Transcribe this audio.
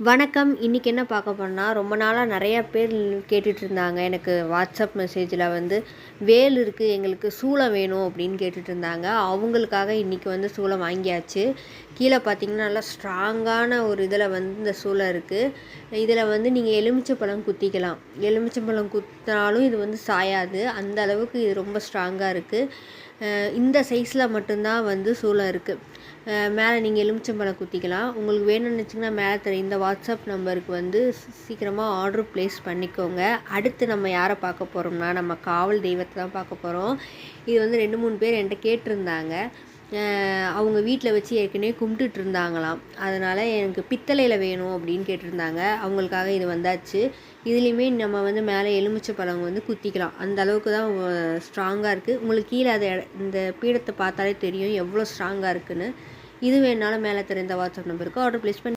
வணக்கம். இன்றைக்கி என்ன பார்க்க போறோம்னா, ரொம்ப நாளாக நிறையா பேர் கேட்டுட்டு இருந்தாங்க. எனக்கு வாட்ஸ்அப் மெசேஜில் வந்து வேல் இருக்குது, எங்களுக்கு சூளம் வேணும் அப்படின்னு கேட்டுட்டு இருந்தாங்க. அவங்களுக்காக இன்றைக்கி வந்து சூளம் வாங்கியாச்சு. கீழே பார்த்தீங்கன்னா நல்லா ஸ்ட்ராங்கான ஒரு இதில் வந்து இந்த சூளம் இருக்குது. இதில் வந்து நீங்கள் எலுமிச்சைப்பழம் குத்திக்கலாம். எலுமிச்சைப்பழம் குத்தினாலும் இது வந்து சாயாது. அந்த அளவுக்கு இது ரொம்ப ஸ்ட்ராங்காக இருக்குது. இந்த சைஸில் மட்டும்தான் வந்து சூளம் இருக்குது. மேலே நீங்கள் எலுமிச்சம்பழம் குத்திக்கலாம். உங்களுக்கு வேணும்னு நினச்சிங்கன்னா மேலே தெரியும் இந்த வாட்ஸ்அப் நம்பருக்கு வந்து சீக்கிரமாக ஆர்டர் ப்ளேஸ் பண்ணிக்கோங்க. அடுத்து நம்ம யாரை பார்க்க போகிறோம்னா, நம்ம காவல் தெய்வத்தை தான் பார்க்க போகிறோம். இது வந்து 2-3 பேர் என்கிட்ட கேட்டிருந்தாங்க. அவங்க வீட்டில் வச்சு ஏற்கனவே கும்பிட்டுட்டு இருந்தாங்களாம். அதனால் எனக்கு பித்தளையில் வேணும் அப்படின்னு கேட்டிருந்தாங்க. அவங்களுக்காக இது வந்தாச்சு. இதுலேயுமே நம்ம வந்து மேலே எலுமிச்சைப்பழம் வந்து குத்திக்கலாம். அந்த அளவுக்கு தான் ஸ்ட்ராங்காக இருக்குது. உங்களுக்கு கீழே அதை இந்த பீடத்தை பார்த்தாலே தெரியும் எவ்வளோ ஸ்ட்ராங்காக இருக்குதுன்னு. இது வேணாலும் மேலே தெரிந்த வாட்ஸ்அப் நம்பருக்கு ஆர்டர் ப்ளேஸ் பண்ணி